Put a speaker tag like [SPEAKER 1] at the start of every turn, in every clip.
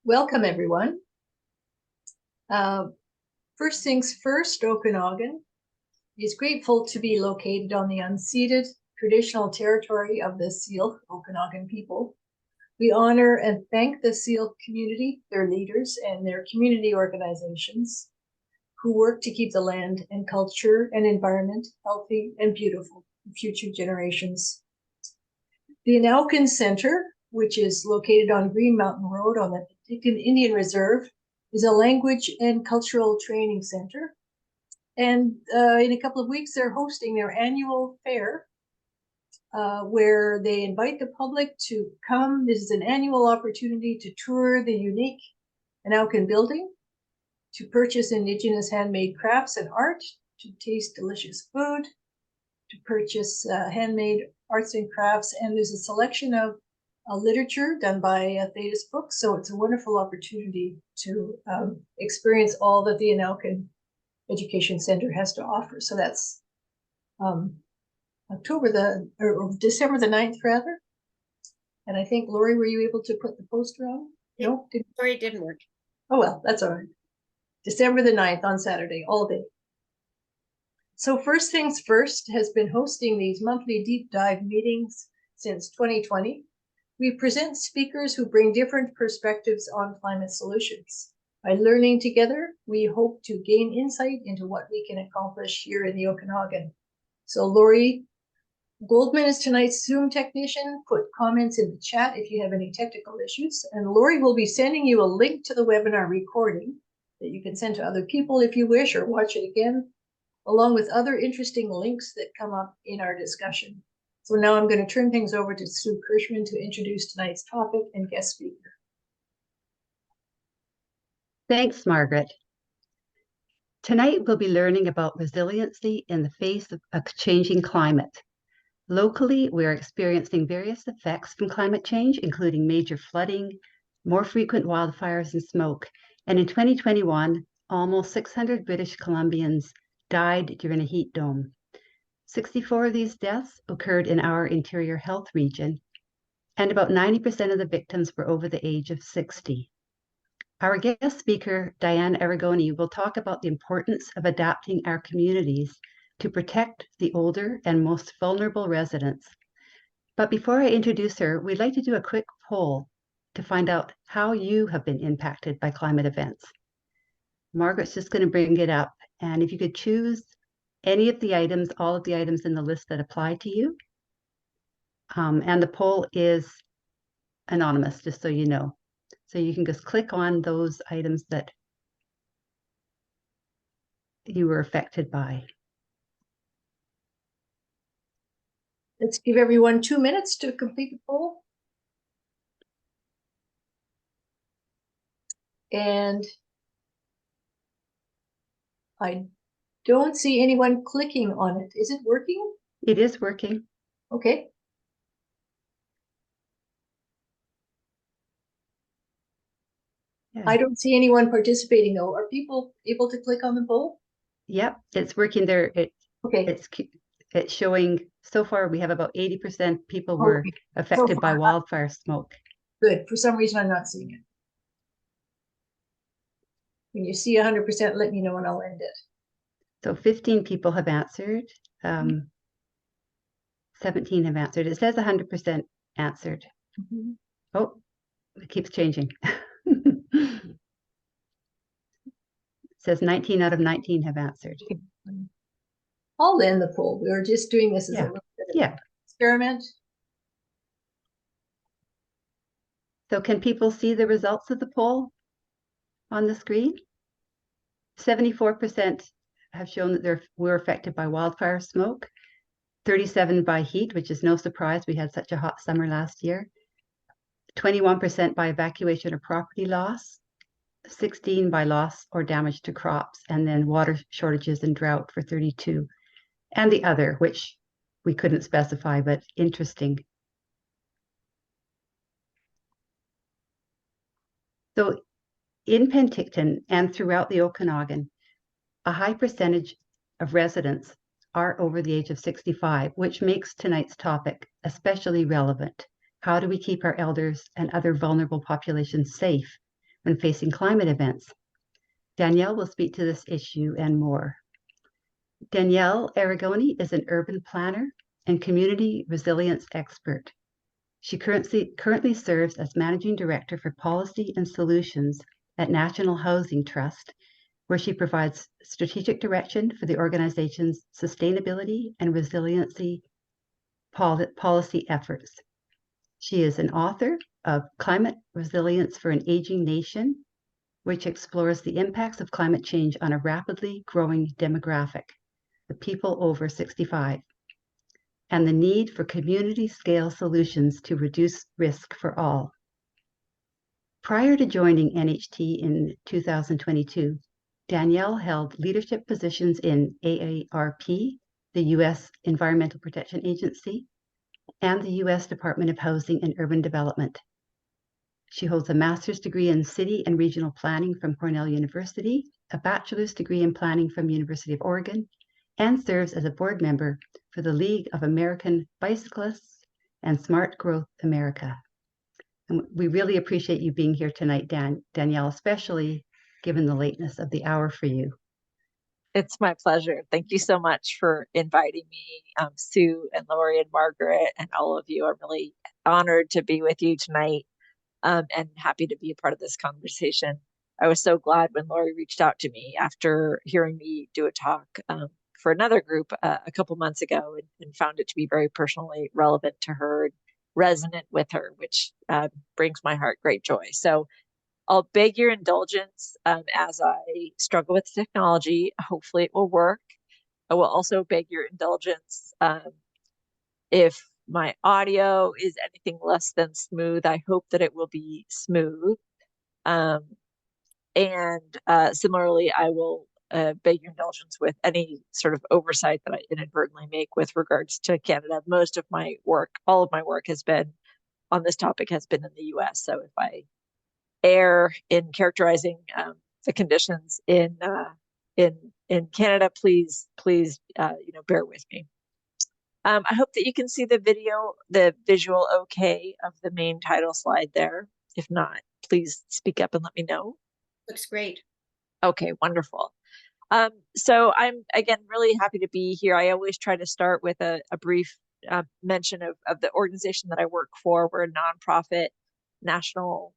[SPEAKER 1] Welcome, everyone. First things first, Okanagan is grateful to be located on the unceded traditional territory of the Seal Okanagan people. We honor and thank the Seal community, their leaders, and their community organizations who work to keep the land and culture and environment healthy and beautiful for future generations. The Anauken Center, which is located on Green Mountain Road on the Penticton Indian Reserve, is a language and cultural training center. And in a couple of weeks, they're hosting their annual fair, where they invite the public to come. This is an annual opportunity to tour the unique Anauken building, to purchase Indigenous handmade crafts and art, to taste delicious food, to purchase handmade arts and crafts. And there's a selection of literature done by Thetis Books. So it's a wonderful opportunity to experience all that the Anauken Education Center has to offer. So that's December the 9th, rather. And I think, Lori, were you able to put the poster on? No?
[SPEAKER 2] Sorry, it didn't work.
[SPEAKER 1] Oh, well, that's all right. December the 9th on Saturday, all day. So First Things First has been hosting these monthly deep dive meetings since 2020. We present speakers who bring different perspectives on climate solutions. By learning together, we hope to gain insight into what we can accomplish here in the Okanagan. So Lori Goldman is tonight's Zoom technician. Put comments in the chat if you have any technical issues. And Lori will be sending you a link to the webinar recording that you can send to other people if you wish, or watch it again, along with other interesting links that come up in our discussion. So now I'm going to turn things over to Sue Kirschman to introduce tonight's topic and guest speaker.
[SPEAKER 3] Thanks, Margaret. Tonight we'll be learning about resiliency in the face of a changing climate. Locally, we are experiencing various effects from climate change, including major flooding, more frequent wildfires and smoke. And in 2021, almost 600 British Columbians died during a heat dome. 64 of these deaths occurred in our interior health region, and about 90% of the victims were over the age of 60. Our guest speaker, Danielle Arigoni, will talk about the importance of adapting our communities to protect the older and most vulnerable residents. But before I introduce her, we'd like to do a quick poll to find out how you have been impacted by climate events. Margaret's just going to bring it up, and if you could choose any of the items, all of the items in the list that apply to you. And the poll is anonymous, just so you know. So you can just click on those items that you were affected by.
[SPEAKER 1] Let's give everyone 2 minutes to complete the poll. And I don't see anyone clicking on it. Is it working?
[SPEAKER 3] It is working.
[SPEAKER 1] Okay. Yeah. I don't see anyone participating though. Are people able to click on the poll?
[SPEAKER 3] Yep, it's working there.
[SPEAKER 1] Okay.
[SPEAKER 3] It's showing so far we have about 80% people were affected by wildfire smoke.
[SPEAKER 1] Good. For some reason, I'm not seeing it. When you see 100%, let me know and I'll end it.
[SPEAKER 3] So 15 people have answered. 17 have answered. It says 100% answered. Mm-hmm. Oh, it keeps changing. It says 19 out of 19 have answered.
[SPEAKER 1] Okay. I'll end the poll. We were just doing this as a little bit of an experiment.
[SPEAKER 3] So can people see the results of the poll on the screen? 74% have shown that they were affected by wildfire smoke, 37% by heat, which is no surprise. We had such a hot summer last year, 21% by evacuation or property loss, 16% by loss or damage to crops, and then water shortages and drought for 32%. And the other, which we couldn't specify, but interesting. So in Penticton and throughout the Okanagan, a high percentage of residents are over the age of 65, which makes tonight's topic especially relevant. How do we keep our elders and other vulnerable populations safe when facing climate events. Danielle will speak to this issue and more. Danielle Arigoni is an urban planner and community resilience expert. She currently serves as Managing Director for Policy and Solutions at National Housing Trust, where she provides strategic direction for the organization's sustainability and resiliency policy efforts. She is an author of Climate Resilience for an Aging Nation, which explores the impacts of climate change on a rapidly growing demographic, the people over 65, and the need for community-scale solutions to reduce risk for all. Prior to joining NHT in 2022, Danielle held leadership positions in AARP, the U.S. Environmental Protection Agency, and the U.S. Department of Housing and Urban Development. She holds a master's degree in city and regional planning from Cornell University, a bachelor's degree in planning from University of Oregon, and serves as a board member for the League of American Bicyclists and Smart Growth America. And we really appreciate you being here tonight, Danielle, especially given the lateness of the hour for you.
[SPEAKER 2] It's my pleasure. Thank you so much for inviting me, Sue and Lori and Margaret and all of you. I'm really honored to be with you tonight and happy to be a part of this conversation. I was so glad when Lori reached out to me after hearing me do a talk for another group a couple months ago and found it to be very personally relevant to her and resonant with her, which brings my heart great joy. So I'll beg your indulgence as I struggle with technology. Hopefully it will work. I will also beg your indulgence if my audio is anything less than smooth. I hope that it will be smooth. Similarly, I will beg your indulgence with any sort of oversight that I inadvertently make with regards to Canada. Most of my work, all of my work has been on this topic has been in the US. So if I err in characterizing the conditions in Canada, please bear with me. I hope that you can see the visual okay of the main title slide there. If not, please speak up and let me know.
[SPEAKER 4] Looks great.
[SPEAKER 2] Okay, wonderful. So I'm again really happy to be here. I always try to start with a brief mention of the organization that I work for. We're a nonprofit national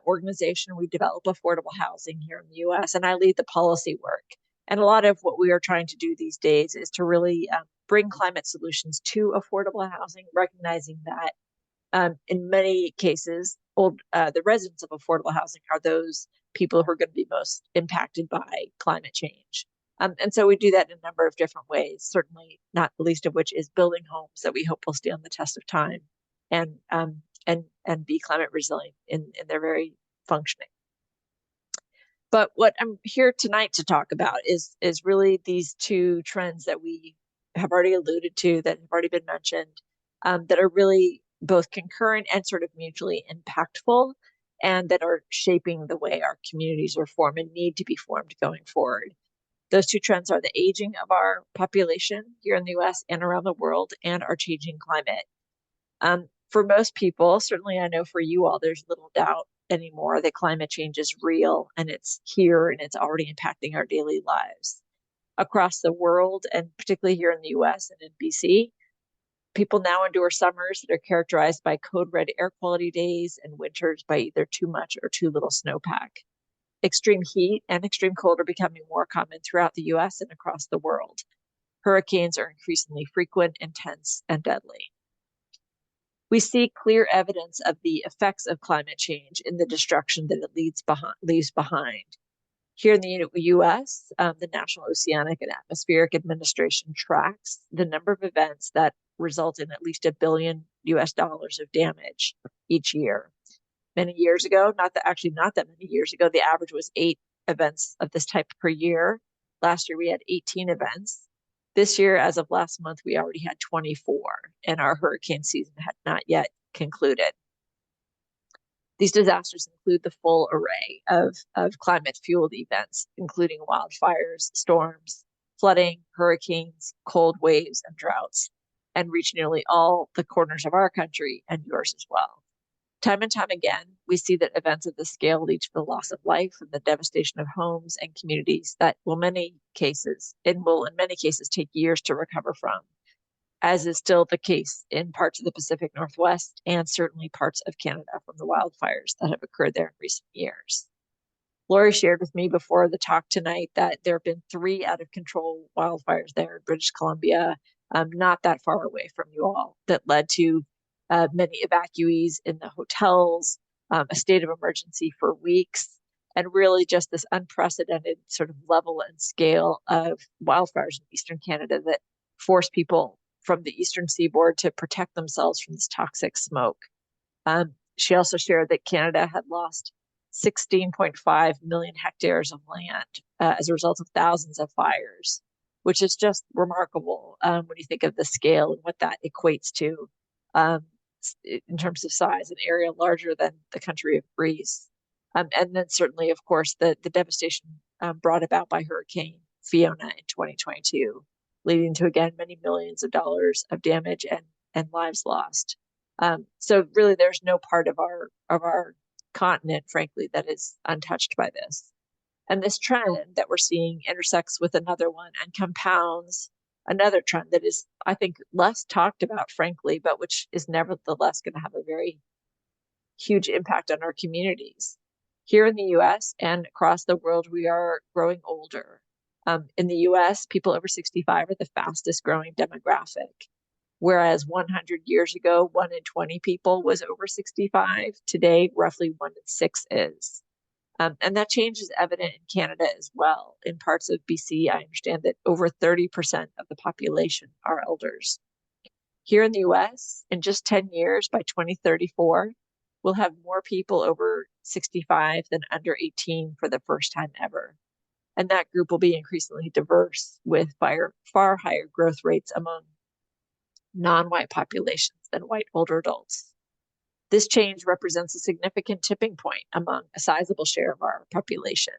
[SPEAKER 2] organization. We develop affordable housing here in the US, and I lead the policy work. And a lot of what we are trying to do these days is to really bring climate solutions to affordable housing, recognizing that in many cases, the residents of affordable housing are those people who are going to be most impacted by climate change. And so we do that in a number of different ways, certainly not the least of which is building homes that we hope will stand the test of time and be climate resilient in their very functioning. But what I'm here tonight to talk about is really these two trends that we have already alluded to, that have already been mentioned, that are really both concurrent and sort of mutually impactful, and that are shaping the way our communities are formed and need to be formed going forward. Those two trends are the aging of our population here in the US and around the world, and our changing climate. For most people, certainly I know for you all, there's little doubt anymore that climate change is real and it's here and it's already impacting our daily lives. Across the world, and particularly here in the US and in BC, people now endure summers that are characterized by code red air quality days and winters by either too much or too little snowpack. Extreme heat and extreme cold are becoming more common throughout the US and across the world. Hurricanes are increasingly frequent, intense, and deadly. We see clear evidence of the effects of climate change in the destruction that it leaves behind. Here in the US, the National Oceanic and Atmospheric Administration tracks the number of events that result in at least $1 billion of damage each year. Many years ago, not that many years ago, the average was 8 events of this type per year. Last year, we had 18 events. This year, as of last month, we already had 24, and our hurricane season had not yet concluded. These disasters include the full array of climate-fueled events, including wildfires, storms, flooding, hurricanes, cold waves, and droughts, and reach nearly all the corners of our country and yours as well. Time and time again, we see that events of this scale lead to the loss of life and the devastation of homes and communities that will in many cases take years to recover from, as is still the case in parts of the Pacific Northwest and certainly parts of Canada from the wildfires that have occurred there in recent years. Lori shared with me before the talk tonight that there have been 3 out of control wildfires there in British Columbia, not that far away from you all, that led to many evacuees in the hotels, a state of emergency for weeks, and really just this unprecedented sort of level and scale of wildfires in Eastern Canada that forced people from the Eastern Seaboard to protect themselves from this toxic smoke. She also shared that Canada had lost 16.5 million hectares of land as a result of thousands of fires, which is just remarkable when you think of the scale and what that equates to in terms of size, an area larger than the country of Greece. And then certainly, of course, the devastation brought about by Hurricane Fiona in 2022, leading to, again, many millions of dollars of damage and lives lost. So really, there's no part of our continent, frankly, that is untouched by this. And this trend that we're seeing intersects with another one and compounds another trend that is, I think, less talked about, frankly, but which is nevertheless going to have a very huge impact on our communities. Here in the US and across the world, we are growing older. In the US, people over 65 are the fastest growing demographic. Whereas 100 years ago, 1 in 20 people was over 65. Today, roughly 1 in 6 is. And that change is evident in Canada as well. In parts of BC, I understand that over 30% of the population are elders. Here in the US, in just 10 years, by 2034, we'll have more people over 65 than under 18 for the first time ever. And that group will be increasingly diverse with far higher growth rates among non-white populations than white older adults. This change represents a significant tipping point among a sizable share of our population,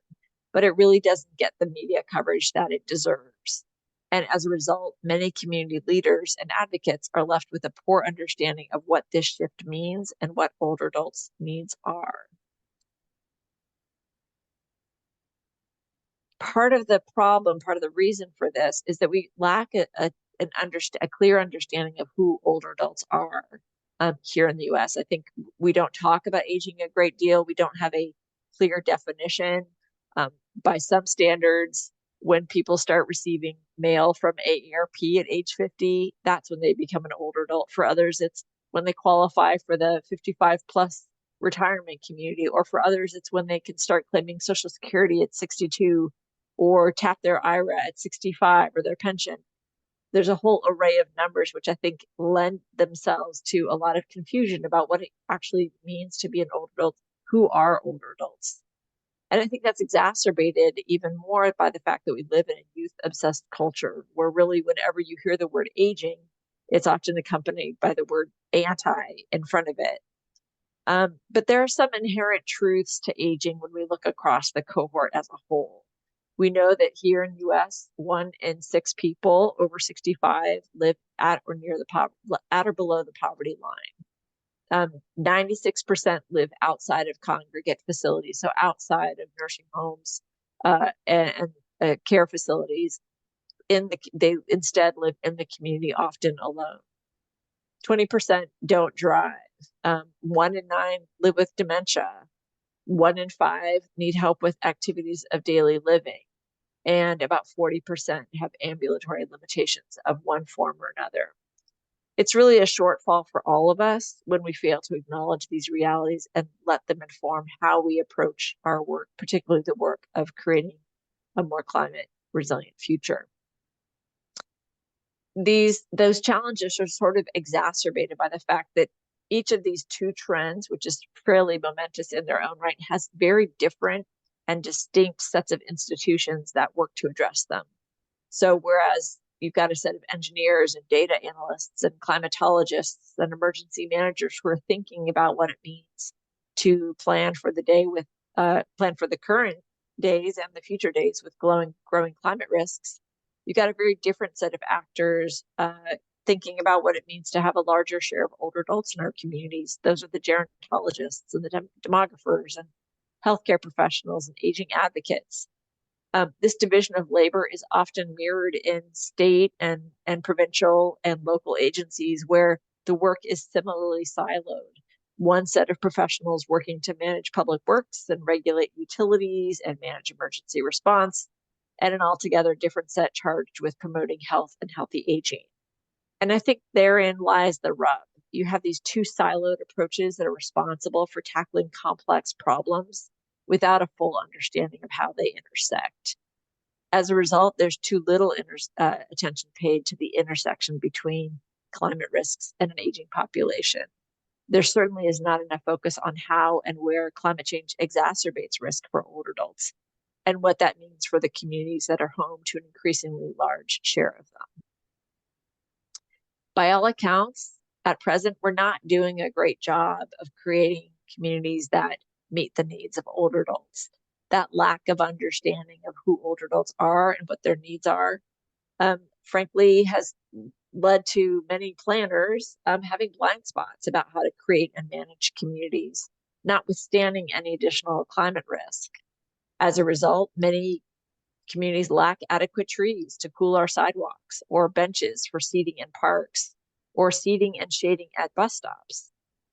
[SPEAKER 2] but it really doesn't get the media coverage that it deserves. And as a result, many community leaders and advocates are left with a poor understanding of what this shift means and what older adults' needs are. Part of the problem, part of the reason for this is that we lack a clear understanding of who older adults are here in the US. I think we don't talk about aging a great deal. We don't have a clear definition. By some standards, when people start receiving mail from AARP at age 50, that's when they become an older adult. For others, it's when they qualify for the 55 plus retirement community, or for others, it's when they can start claiming Social Security at 62 or tap their IRA at 65 or their pension. There's a whole array of numbers which I think lend themselves to a lot of confusion about what it actually means to be an older adult. Who are older adults? And I think that's exacerbated even more by the fact that we live in a youth-obsessed culture where really whenever you hear the word aging, it's often accompanied by the word anti in front of it. But there are some inherent truths to aging when we look across the cohort as a whole. We know that here in the US, 1 in 6 people over 65 live at or below the poverty line. 96% live outside of congregate facilities, so outside of nursing homes and care facilities. They instead live in the community, often alone. 20% don't drive. 1 in 9 live with dementia. 1 in 5 need help with activities of daily living, and about 40% have ambulatory limitations of one form or another. It's really a shortfall for all of us when we fail to acknowledge these realities and let them inform how we approach our work, particularly the work of creating a more climate resilient future. Those challenges are sort of exacerbated by the fact that each of these 2 trends, which is fairly momentous in their own right, has very different and distinct sets of institutions that work to address them. So whereas you've got a set of engineers and data analysts and climatologists and emergency managers who are thinking about what it means to plan for the current days and the future days with growing climate risks, you've got a very different set of actors thinking about what it means to have a larger share of older adults in our communities. Those are the gerontologists and the demographers and healthcare professionals and aging advocates. This division of labor is often mirrored in state and provincial and local agencies where the work is similarly siloed. One set of professionals working to manage public works and regulate utilities and manage emergency response, and an altogether different set charged with promoting health and healthy aging. And I think therein lies the rub. You have these two siloed approaches that are responsible for tackling complex problems without a full understanding of how they intersect. As a result, there's too little attention paid to the intersection between climate risks and an aging population. There certainly is not enough focus on how and where climate change exacerbates risk for older adults and what that means for the communities that are home to an increasingly large share of them. By all accounts, at present, we're not doing a great job of creating communities that meet the needs of older adults. That lack of understanding of who older adults are and what their needs are, frankly, has led to many planners having blind spots about how to create and manage communities, notwithstanding any additional climate risk. As a result, many communities lack adequate trees to cool our sidewalks, or benches for seating in parks, or seating and shading at bus stops,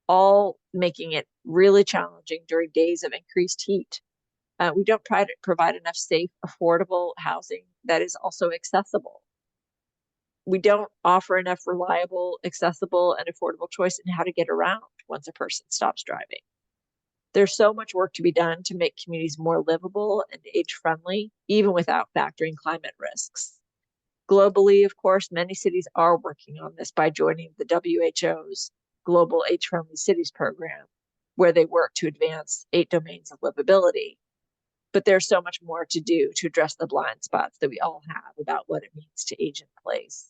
[SPEAKER 2] all making it really challenging during days of increased heat. We don't provide enough safe, affordable housing that is also accessible. We don't offer enough reliable, accessible, and affordable choice in how to get around once a person stops driving. There's so much work to be done to make communities more livable and age-friendly, even without factoring climate risks. Globally, of course, many cities are working on this by joining the WHO's Global Age-Friendly Cities program, where they work to advance 8 domains of livability. But there's so much more to do to address the blind spots that we all have about what it means to age in place.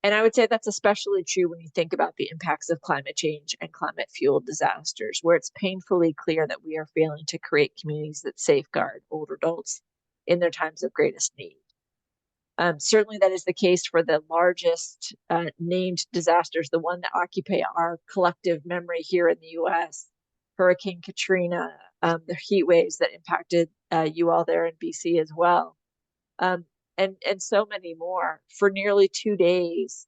[SPEAKER 2] And I would say that's especially true when you think about the impacts of climate change and climate-fueled disasters, where it's painfully clear that we are failing to create communities that safeguard older adults in their times of greatest need. Certainly that is the case for the largest named disasters, the one that occupy our collective memory here in the US, Hurricane Katrina, the heat waves that impacted you all there in BC as well. And so many more. For nearly 2 decades,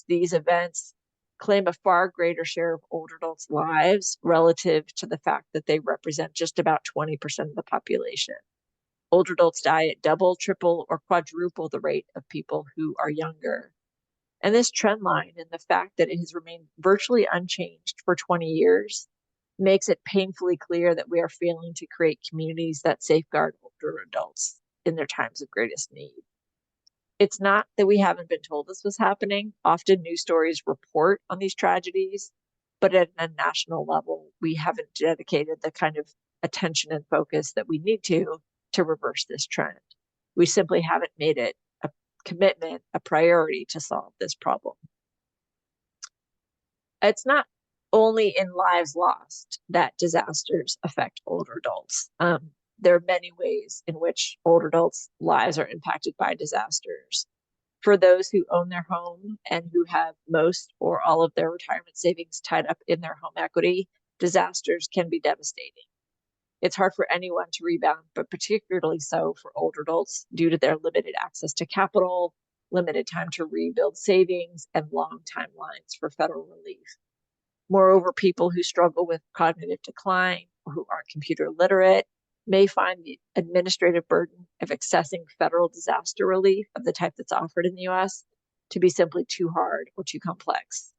[SPEAKER 2] these events claim a far greater share of older adults' lives relative to the fact that they represent just about 20% of the population. Older adults die at double, triple, or quadruple the rate of people who are younger. And this trend line and the fact that it has remained virtually unchanged for 20 years makes it painfully clear that we are failing to create communities that safeguard older adults in their times of greatest need. It's not that we haven't been told this was happening. Often news stories report on these tragedies, but at a national level, we haven't dedicated the kind of attention and focus that we need to reverse this trend. We simply haven't made it a commitment, a priority to solve this problem. It's not only in lives lost that disasters affect older adults. There are many ways in which older adults' lives are impacted by disasters. For those who own their home and who have most or all of their retirement savings tied up in their home equity, disasters can be devastating. It's hard for anyone to rebound, but particularly so for older adults due to their limited access to capital, limited time to rebuild savings, and long timelines for federal relief. Moreover, people who struggle with cognitive decline or who aren't computer literate may find the administrative burden of accessing federal disaster relief of the type that's offered in the US to be simply too hard or too complex.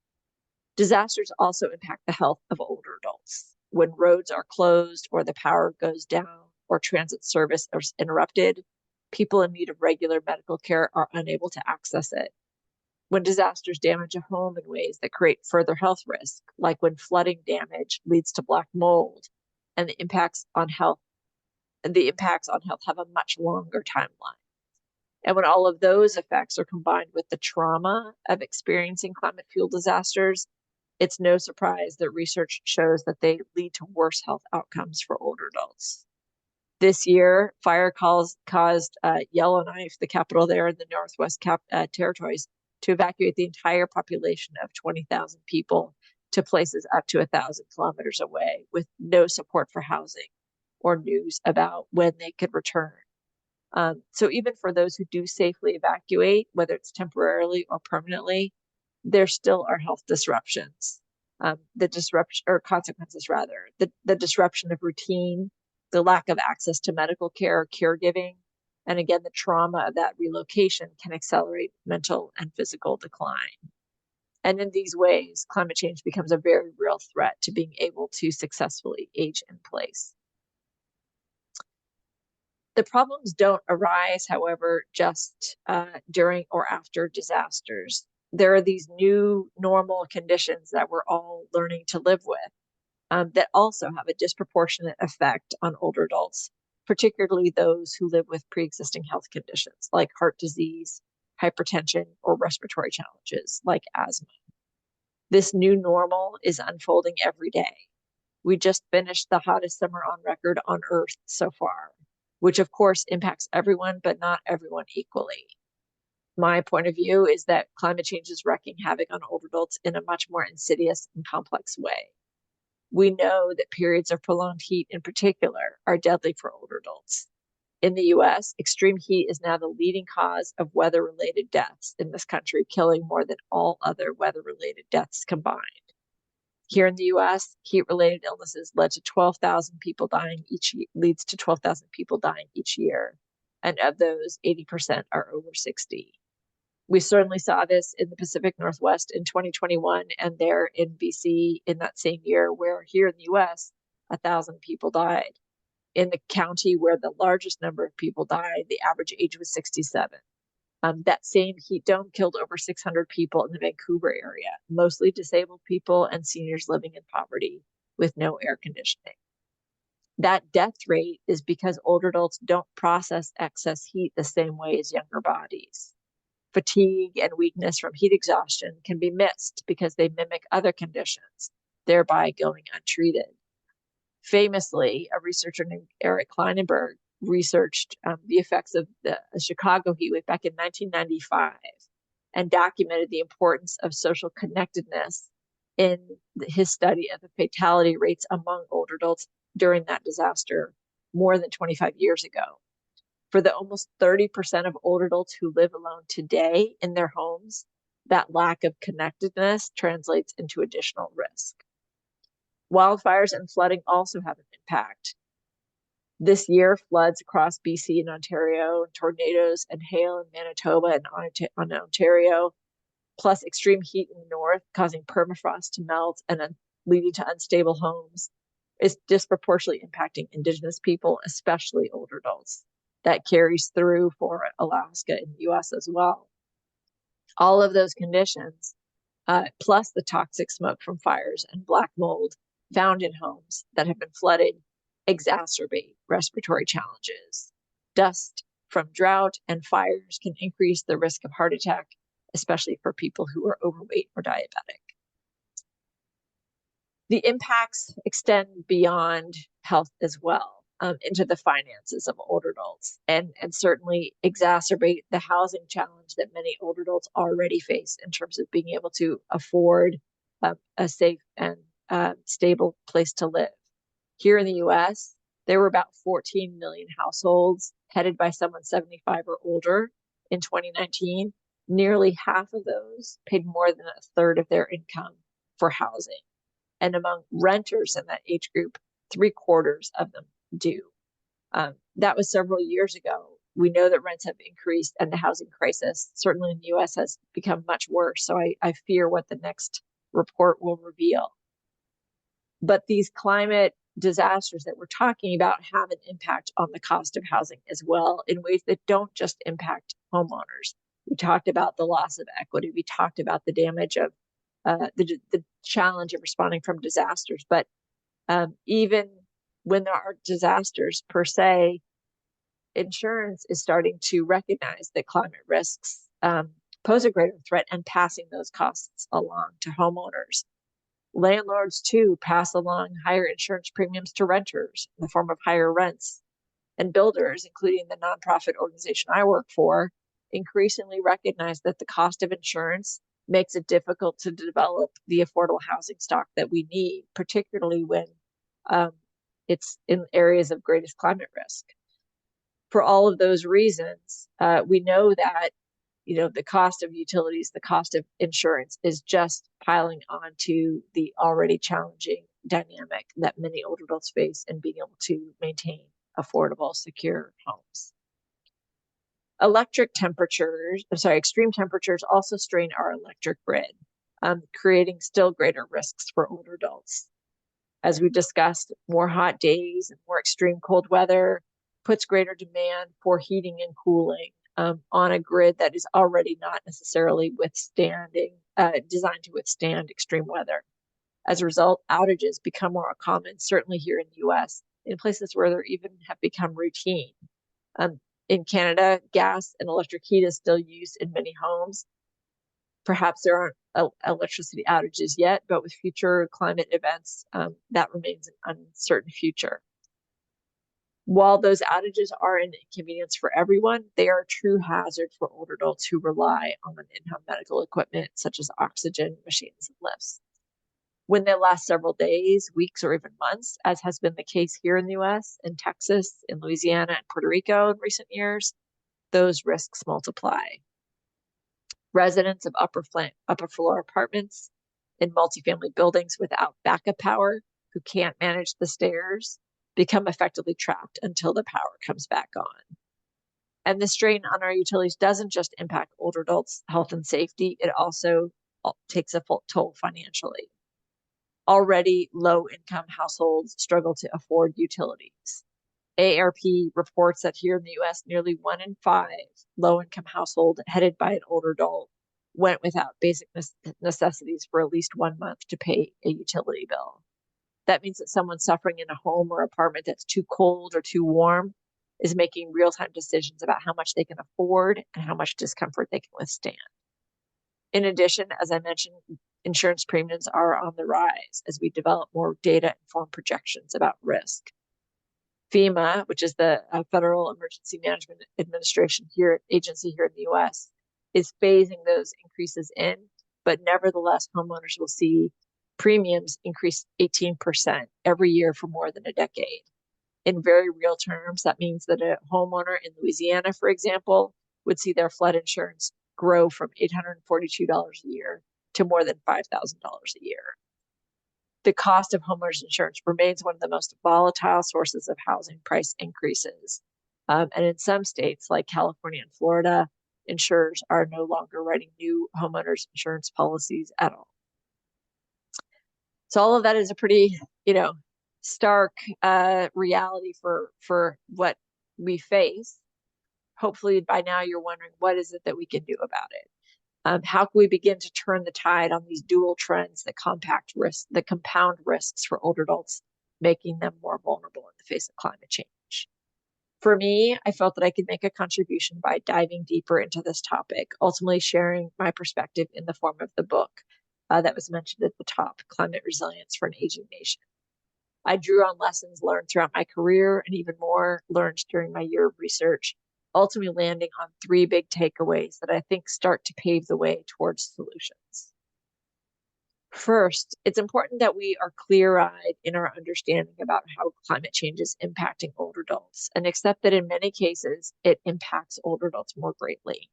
[SPEAKER 2] Disasters also impact the health of older adults. When roads are closed or the power goes down or transit service is interrupted, people in need of regular medical care are unable to access it. When disasters damage a home in ways that create further health risk, like when flooding damage leads to black mold, and the impacts on health have a much longer timeline. And when all of those effects are combined with the trauma of experiencing climate-fueled disasters, it's no surprise that research shows that they lead to worse health outcomes for older adults. This year, fire caused Yellowknife, the capital there in the Northwest Territories, to evacuate the entire population of 20,000 people to places up to 1,000 kilometers away with no support for housing or news about when they could return. So even for those who do safely evacuate, whether it's temporarily or permanently, there still are health disruptions. The disruption or consequences rather, the disruption of routine, the lack of access to medical care or caregiving, and again, the trauma of that relocation can accelerate mental and physical decline. And in these ways, climate change becomes a very real threat to being able to successfully age in place. The problems don't arise, however, just during or after disasters. There are these new normal conditions that we're all learning to live with that also have a disproportionate effect on older adults, particularly those who live with pre-existing health conditions like heart disease, hypertension, or respiratory challenges like asthma. This new normal is unfolding every day. We just finished the hottest summer on record on Earth so far, which of course impacts everyone, but not everyone equally. My point of view is that climate change is wreaking havoc on older adults in a much more insidious and complex way. We know that periods of prolonged heat in particular are deadly for older adults. In the US, extreme heat is now the leading cause of weather-related deaths in this country, killing more than all other weather-related deaths combined. Here in the US, heat-related illnesses leads to 12,000 people dying each year. And of those, 80% are over 60. We certainly saw this in the Pacific Northwest in 2021 and there in BC in that same year, where here in the US, 1,000 people died. In the county where the largest number of people died, the average age was 67. That same heat dome killed over 600 people in the Vancouver area, mostly disabled people and seniors living in poverty with no air conditioning. That death rate is because older adults don't process excess heat the same way as younger bodies. Fatigue and weakness from heat exhaustion can be missed because they mimic other conditions, thereby going untreated. Famously, a researcher named Eric Kleinenberg researched the effects of the Chicago heat wave back in 1995 and documented the importance of social connectedness in his study of the fatality rates among older adults during that disaster more than 25 years ago. For the almost 30% of older adults who live alone today in their homes, that lack of connectedness translates into additional risk. Wildfires and flooding also have an impact. This year, floods across BC and Ontario, tornadoes and hail in Manitoba and Ontario, plus extreme heat in the north causing permafrost to melt and leading to unstable homes, is disproportionately impacting Indigenous people, especially older adults. That carries through for Alaska and the US as well. All of those conditions, plus the toxic smoke from fires and black mold found in homes that have been flooded, exacerbate respiratory challenges. Dust from drought and fires can increase the risk of heart attack, especially for people who are overweight or diabetic. The impacts extend beyond health as well. Into the finances of older adults and certainly exacerbate the housing challenge that many older adults already face in terms of being able to afford a safe and stable place to live. Here in the US, there were about 14 million households headed by someone 75 or older in 2019. Nearly half of those paid more than a third of their income for housing. And among renters in that age group, 3/4 of them do. That was several years ago. We know that rents have increased and the housing crisis, certainly in the US, has become much worse. So I fear what the next report will reveal. But these climate disasters that we're talking about have an impact on the cost of housing as well in ways that don't just impact homeowners. We talked about the loss of equity. We talked about the damage of the challenge of responding from disasters. But even when there are disasters per se, insurance is starting to recognize that climate risks pose a greater threat and passing those costs along to homeowners. Landlords too pass along higher insurance premiums to renters in the form of higher rents. And builders, including the nonprofit organization I work for, increasingly recognize that the cost of insurance makes it difficult to develop the affordable housing stock that we need, particularly when it's in areas of greatest climate risk. For all of those reasons, we know that the cost of utilities, the cost of insurance is just piling on to the already challenging dynamic that many older adults face in being able to maintain affordable, secure homes. Extreme temperatures also strain our electric grid, creating still greater risks for older adults. As we discussed, more hot days and more extreme cold weather puts greater demand for heating and cooling on a grid that is already not necessarily designed to withstand extreme weather. As a result, outages become more common, certainly here in the US, in places where they even have become routine. In Canada, gas and electric heat is still used in many homes. Perhaps there aren't electricity outages yet, but with future climate events, that remains an uncertain future. While those outages are an inconvenience for everyone, they are a true hazard for older adults who rely on in-home medical equipment such as oxygen machines and lifts. When they last several days, weeks, or even months, as has been the case here in the US, in Texas, in Louisiana, and Puerto Rico in recent years, those risks multiply. Residents of upper floor apartments in multifamily buildings without backup power who can't manage the stairs become effectively trapped until the power comes back on. And the strain on our utilities doesn't just impact older adults' health and safety, it also takes a full toll financially. Already low-income households struggle to afford utilities. AARP reports that here in the US, nearly 1 in 5 low-income households headed by an older adult went without basic necessities for at least 1 month to pay a utility bill. That means that someone suffering in a home or apartment that's too cold or too warm is making real-time decisions about how much they can afford and how much discomfort they can withstand. In addition, as I mentioned, insurance premiums are on the rise as we develop more data-informed projections about risk. FEMA, which is the Federal Emergency Management Administration agency here in the US, is phasing those increases in, but nevertheless, homeowners will see premiums increase 18% every year for more than a decade. In very real terms, that means that a homeowner in Louisiana, for example, would see their flood insurance grow from $842 a year to more than $5,000 a year. The cost of homeowners insurance remains one of the most volatile sources of housing price increases. And in some states like California and Florida, insurers are no longer writing new homeowners insurance policies at all. So all of that is a pretty, stark reality for what we face. Hopefully by now you're wondering, what is it that we can do about it? How can we begin to turn the tide on these dual trends that compound risks for older adults, making them more vulnerable in the face of climate change? For me, I felt that I could make a contribution by diving deeper into this topic, ultimately sharing my perspective in the form of the book that was mentioned at the top, Climate Resilience for an Aging Nation. I drew on lessons learned throughout my career and even more learned during my year of research, ultimately landing on 3 big takeaways that I think start to pave the way towards solutions. First, it's important that we are clear-eyed in our understanding about how climate change is impacting older adults and accept that in many cases, it impacts older adults more greatly.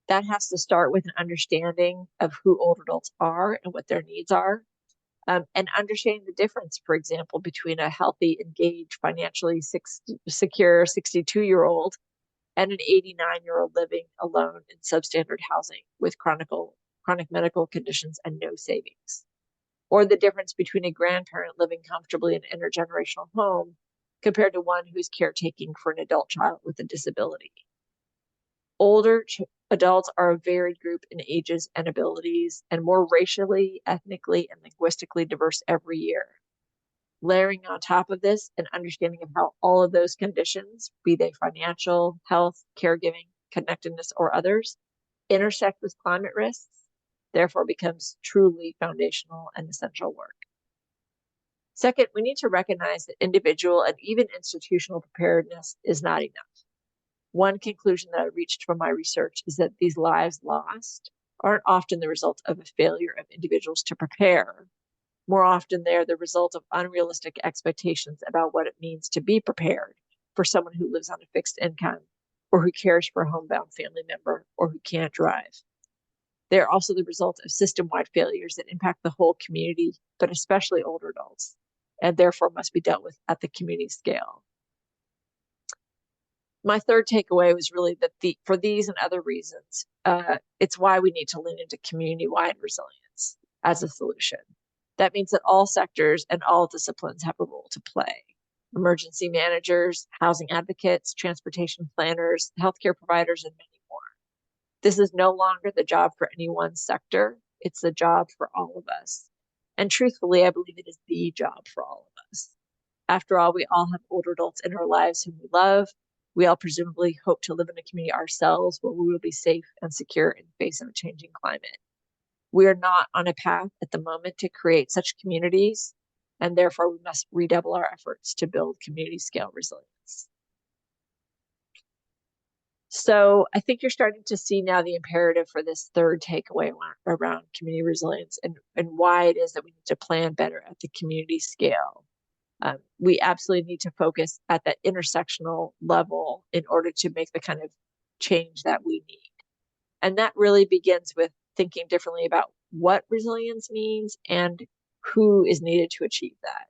[SPEAKER 2] That has to start with an understanding of who older adults are and what their needs are, and understanding the difference, for example, between a healthy, engaged, financially secure 62-year-old and an 89-year-old living alone in substandard housing with chronic medical conditions and no savings. Or the difference between a grandparent living comfortably in an intergenerational home compared to one who's caretaking for an adult child with a disability. Older adults are a varied group in ages and abilities and more racially, ethnically, and linguistically diverse every year. Layering on top of this, an understanding of how all of those conditions, be they financial, health, caregiving, connectedness, or others, intersect with climate risks, therefore becomes truly foundational and essential work. Second, we need to recognize that individual and even institutional preparedness is not enough. One conclusion that I reached from my research is that these lives lost aren't often the result of a failure of individuals to prepare. More often, they're the result of unrealistic expectations about what it means to be prepared for someone who lives on a fixed income, or who cares for a homebound family member, or who can't drive. They are also the result of system-wide failures that impact the whole community, but especially older adults, and therefore must be dealt with at the community scale. My third takeaway was really that for these and other reasons, it's why we need to lean into community-wide resilience as a solution. That means that all sectors and all disciplines have a role to play. Emergency managers, housing advocates, transportation planners, healthcare providers, and many more. This is no longer the job for any one sector. It's the job for all of us. And truthfully, I believe it is the job for all of us. After all, we all have older adults in our lives whom we love. We all presumably hope to live in a community ourselves where we will be safe and secure in the face of a changing climate. We are not on a path at the moment to create such communities, and therefore we must redouble our efforts to build community scale resilience. So I think you're starting to see now the imperative for this third takeaway around community resilience and why it is that we need to plan better at the community scale. We absolutely need to focus at that intersectional level in order to make the kind of change that we need. And that really begins with thinking differently about what resilience means and who is needed to achieve that.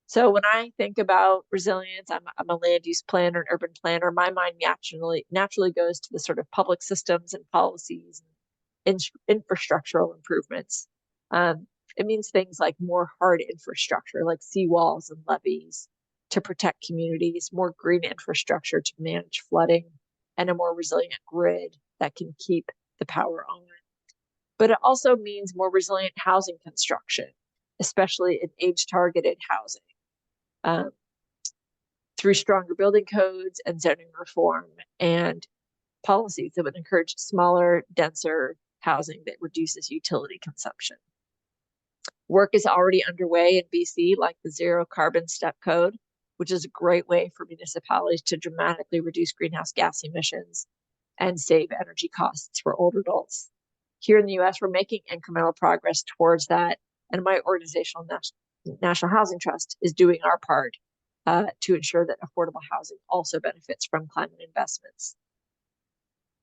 [SPEAKER 2] So when I think about resilience, I'm a land use planner, an urban planner. My mind naturally goes to the sort of public systems and policies and infrastructural improvements. It means things like more hard infrastructure, like seawalls and levees to protect communities, more green infrastructure to manage flooding, and a more resilient grid that can keep the power on. But it also means more resilient housing construction, especially in age-targeted housing, through stronger building codes and zoning reform and policies that would encourage smaller, denser housing that reduces utility consumption. Work is already underway in BC, like the Zero Carbon Step Code, which is a great way for municipalities to dramatically reduce greenhouse gas emissions and save energy costs for older adults. Here in the US, we're making incremental progress towards that, and my organizational National Housing Trust is doing our part to ensure that affordable housing also benefits from climate investments.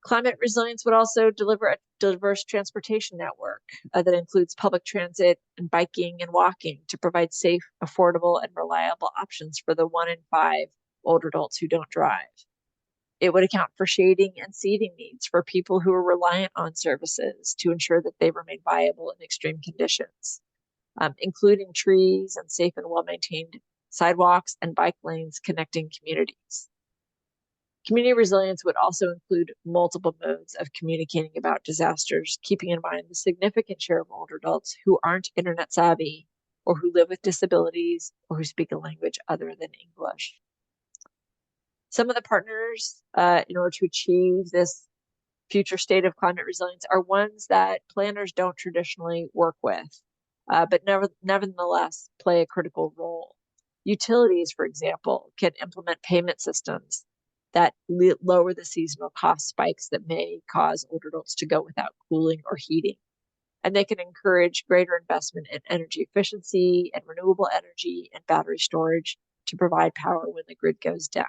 [SPEAKER 2] Climate resilience would also deliver a diverse transportation network that includes public transit and biking and walking to provide safe, affordable, and reliable options for the 1 in 5 older adults who don't drive. It would account for shading and seating needs for people who are reliant on services to ensure that they remain viable in extreme conditions, including trees and safe and well-maintained sidewalks and bike lanes connecting communities. Community resilience would also include multiple modes of communicating about disasters, keeping in mind the significant share of older adults who aren't internet savvy or who live with disabilities or who speak a language other than English. Some of the partners in order to achieve this future state of climate resilience are ones that planners don't traditionally work with, but nevertheless play a critical role. Utilities, for example, can implement payment systems that lower the seasonal cost spikes that may cause older adults to go without cooling or heating. And they can encourage greater investment in energy efficiency and renewable energy and battery storage to provide power when the grid goes down.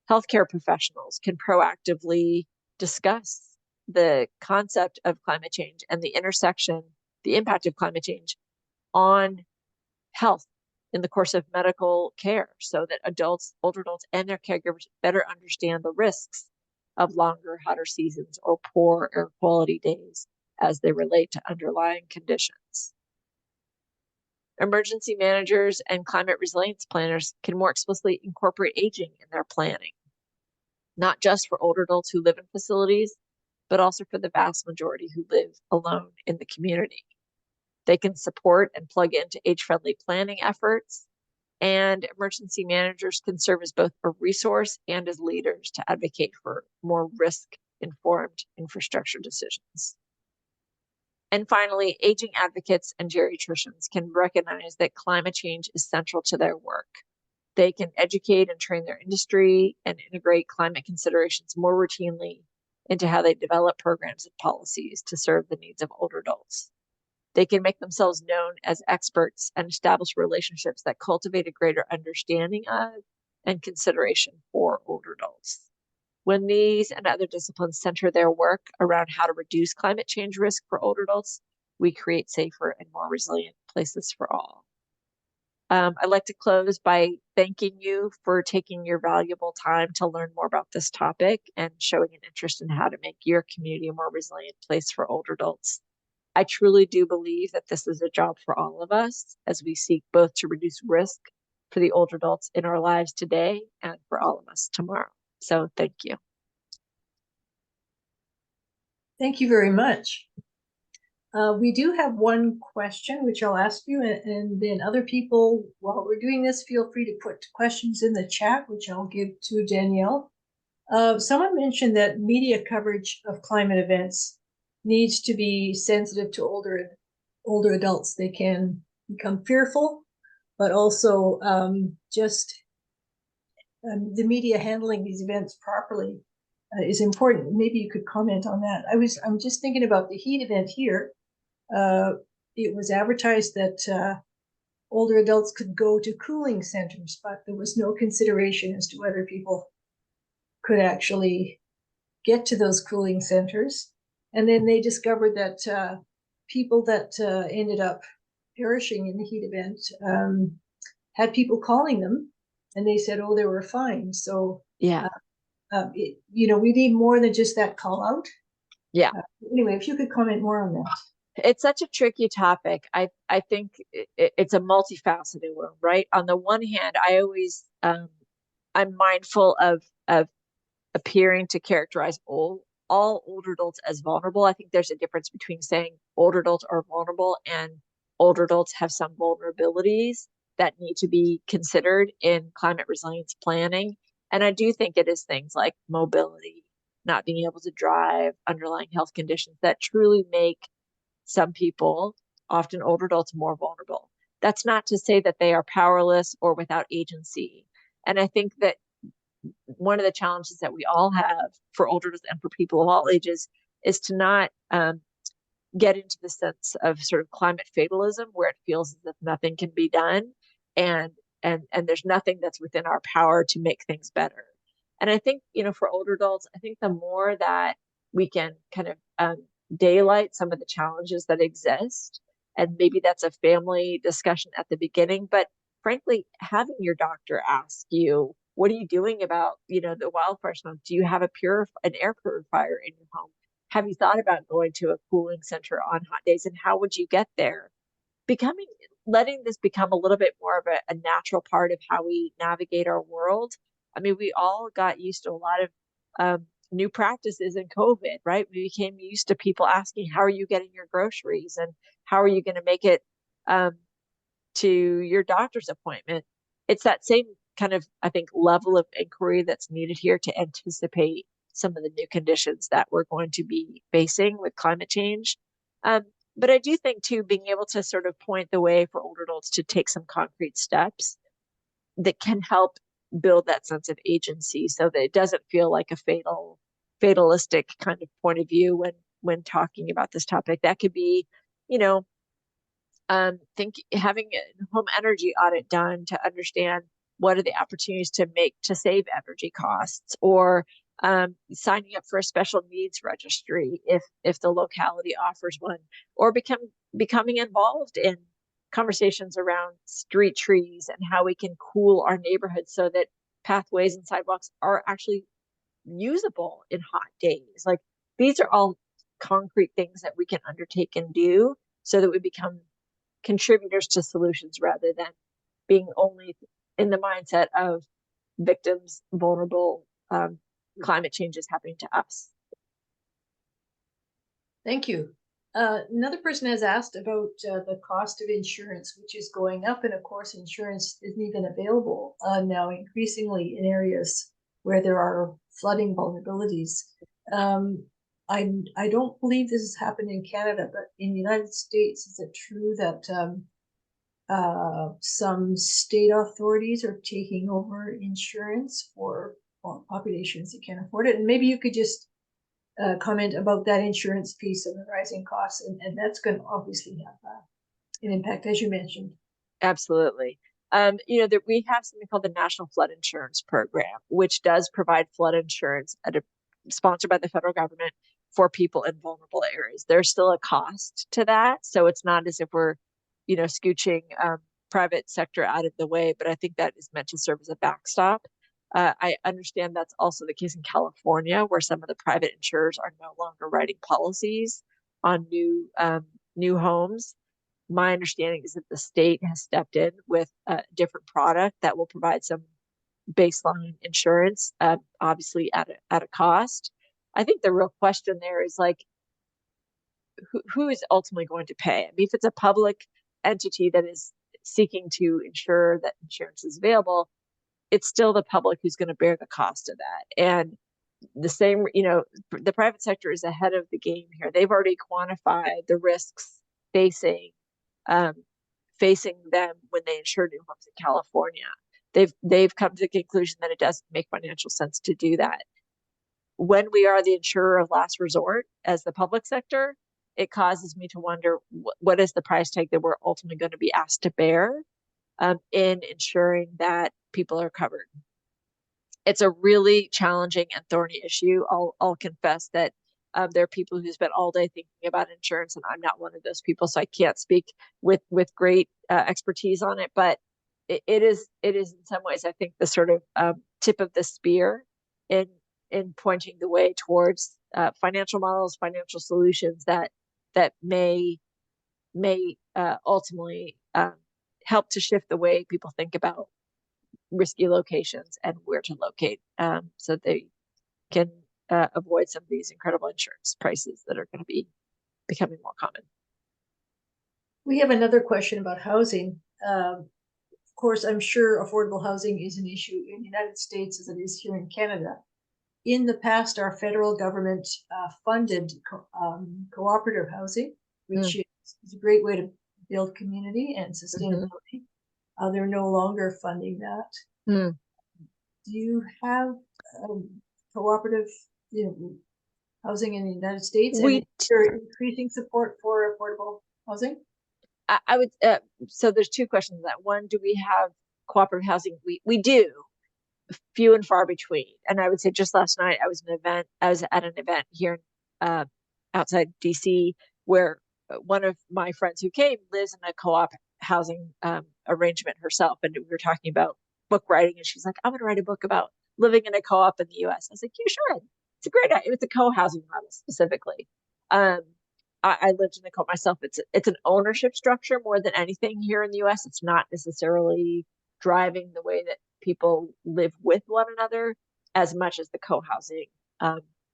[SPEAKER 2] Healthcare professionals can proactively discuss the concept of climate change and the impact of climate change on health in the course of medical care so that older adults and their caregivers better understand the risks of longer, hotter seasons or poor air quality days as they relate to underlying conditions. Emergency managers and climate resilience planners can more explicitly incorporate aging in their planning, not just for older adults who live in facilities, but also for the vast majority who live alone in the community. They can support and plug into age-friendly planning efforts, and emergency managers can serve as both a resource and as leaders to advocate for more risk-informed infrastructure decisions. And finally, aging advocates and geriatricians can recognize that climate change is central to their work. They can educate and train their industry and integrate climate considerations more routinely into how they develop programs and policies to serve the needs of older adults. They can make themselves known as experts and establish relationships that cultivate a greater understanding of and consideration for older adults. When these and other disciplines center their work around how to reduce climate change risk for older adults, we create safer and more resilient places for all. I'd like to close by thanking you for taking your valuable time to learn more about this topic and showing an interest in how to make your community a more resilient place for older adults. I truly do believe that this is a job for all of us as we seek both to reduce risk for the older adults in our lives today and for all of us tomorrow. So thank you.
[SPEAKER 1] Thank you very much. We do have one question, which I'll ask you, and then other people, while we're doing this, feel free to put questions in the chat, which I'll give to Danielle. Someone mentioned that media coverage of climate events needs to be sensitive to older adults. They can become fearful, but also the media handling these events properly is important. Maybe you could comment on that. I'm just thinking about the heat event here. It was advertised that older adults could go to cooling centers, but there was no consideration as to whether people could actually get to those cooling centers. And then they discovered that people that ended up perishing in the heat event had people calling them, and they said, oh, they were fine. So
[SPEAKER 2] yeah,
[SPEAKER 1] we need more than just that call out.
[SPEAKER 2] Yeah.
[SPEAKER 1] Anyway, if you could comment more on that.
[SPEAKER 2] It's such a tricky topic. I think it's a multifaceted one, right? On the one hand, I always I'm mindful of appearing to characterize all older adults as vulnerable. I think there's a difference between saying older adults are vulnerable and older adults have some vulnerabilities that need to be considered in climate resilience planning. And I do think it is things like mobility, not being able to drive, underlying health conditions that truly make some people, often older adults, more vulnerable. That's not to say that they are powerless or without agency. And I think that one of the challenges that we all have for older adults and for people of all ages is to not get into the sense of sort of climate fatalism, where it feels as if nothing can be done and there's nothing that's within our power to make things better. And I think, for older adults, I think the more that we can kind of daylight some of the challenges that exist, and maybe that's a family discussion at the beginning, but frankly, having your doctor ask you, what are you doing about, the wildfire smoke? Do you have an air purifier in your home? Have you thought about going to a cooling center on hot days, and how would you get there? Letting this become a little bit more of a natural part of how we navigate our world. I mean, we all got used to a lot of new practices in COVID, right? We became used to people asking, how are you getting your groceries? And how are you going to make it to your doctor's appointment? It's that same kind of, I think, level of inquiry that's needed here to anticipate some of the new conditions that we're going to be facing with climate change. But I do think, too, being able to sort of point the way for older adults to take some concrete steps that can help build that sense of agency, so that it doesn't feel like a fatalistic kind of point of view when talking about this topic. That could be, having a home energy audit done to understand what are the opportunities to save energy costs, or signing up for a special needs registry if the locality offers one, or becoming involved in conversations around street trees and how we can cool our neighborhoods so that pathways and sidewalks are actually usable in hot days. Like, these are all concrete things that we can undertake and do so that we become contributors to solutions rather than being only in the mindset of victims, vulnerable. Climate change is happening to us.
[SPEAKER 1] Thank you. Another person has asked about the cost of insurance, which is going up. And of course, insurance isn't even available now increasingly in areas where there are flooding vulnerabilities. I don't believe this has happened in Canada, but in the United States, is it true that some state authorities are taking over insurance for populations that can't afford it? And maybe you could just comment about that insurance piece of the rising costs, and that's going to obviously have an impact, as you mentioned.
[SPEAKER 2] Absolutely. That we have something called the National Flood Insurance Program, which does provide flood insurance sponsored by the federal government for people in vulnerable areas. There's still a cost to that, so it's not as if we're, scooching private sector out of the way. But I think that is meant to serve as a backstop. I understand that's also the case in California, where some of the private insurers are no longer writing policies on new homes. My understanding is that the state has stepped in with a different product that will provide some baseline insurance, obviously at a cost. I think the real question there is like, who is ultimately going to pay? I mean, if it's a public entity that is seeking to ensure that insurance is available, it's still the public who's going to bear the cost of that. And the same, the private sector is ahead of the game here. They've already quantified the risks facing facing them when they insure new homes in California. They've come to the conclusion that it doesn't make financial sense to do that. When we are the insurer of last resort as the public sector, it causes me to wonder what is the price tag that we're ultimately going to be asked to bear in ensuring that people are covered. It's a really challenging and thorny issue. I'll confess that there are people who spend all day thinking about insurance, and I'm not one of those people, so I can't speak with great expertise on it. But it is in some ways, I think, the sort of tip of the spear in pointing the way towards financial models, financial solutions that may ultimately help to shift the way people think about risky locations and where to locate, so they can avoid some of these incredible insurance prices that are going to be becoming more common.
[SPEAKER 1] We have another question about housing. Of course, I'm sure affordable housing is an issue in the United States as it is here in Canada. In the past, our federal government funded cooperative housing, which is a great way to build community and sustainability. They're no longer funding that. Do you have cooperative housing in the United States? And you're increasing support for affordable housing?
[SPEAKER 2] I would, so there's two questions on that. One, do we have cooperative housing? We do, few and far between. And I would say just last night I was at an event here outside DC where one of my friends who came lives in a co-op housing arrangement herself. And we were talking about book writing, and she's like, I'm going to write a book about living in a co-op in the US. I was like, you should. It's a great idea. It's a co-housing model specifically. I lived in a co-op myself. It's an ownership structure more than anything here in the US. It's not necessarily driving the way that people live with one another as much as the co-housing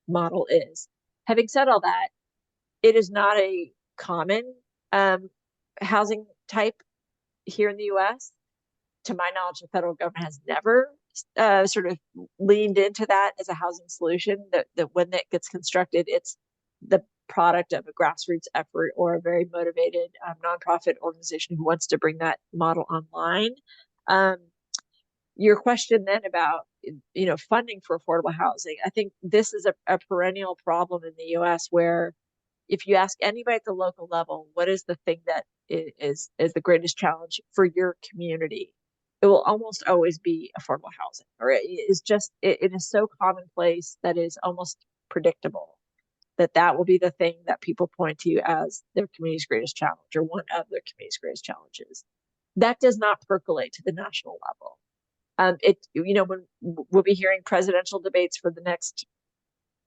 [SPEAKER 2] model is. Having said all that, it is not a common housing type here in the US. To my knowledge, the federal government has never sort of leaned into that as a housing solution. That when that gets constructed, it's the product of a grassroots effort or a very motivated nonprofit organization who wants to bring that model online. Your question then about funding for affordable housing, I think this is a perennial problem in the US, where if you ask anybody at the local level, what is the thing that is the greatest challenge for your community, it will almost always be affordable housing, or it is so commonplace that is almost predictable that will be the thing that people point to as their community's greatest challenge, or one of their community's greatest challenges. That does not percolate to the national level. When we'll be hearing presidential debates for the next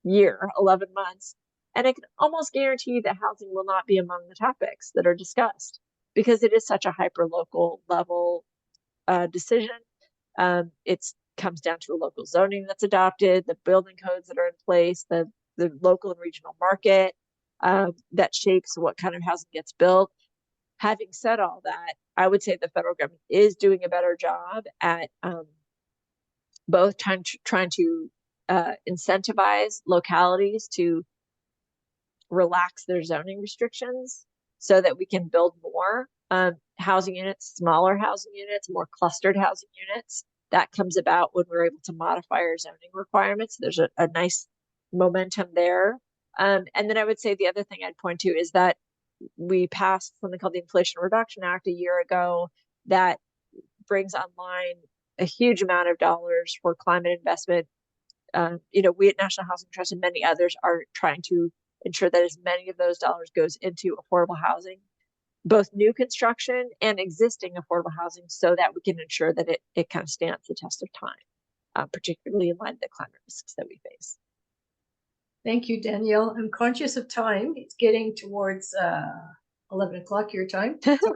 [SPEAKER 2] year, 11 months, and I can almost guarantee that housing will not be among the topics that are discussed, because it is such a hyper local level decision. It comes down to a local zoning that's adopted, the building codes that are in place, the local and regional market that shapes what kind of housing gets built. Having said all that, I would say the federal government is doing a better job at both trying to incentivize localities to relax their zoning restrictions so that we can build more housing units, smaller housing units, more clustered housing units. That comes about when we're able to modify our zoning requirements. There's a nice momentum there. And then I would say the other thing I'd point to is that we passed something called the Inflation Reduction Act a year ago that brings online a huge amount of dollars for climate investment. We at National Housing Trust and many others are trying to ensure that as many of those dollars goes into affordable housing, both new construction and existing affordable housing, so that we can ensure that it kind of stands the test of time, particularly in light of the climate risks that we face.
[SPEAKER 1] Thank you, Danielle. I'm conscious of time. It's getting towards 11 o'clock your time.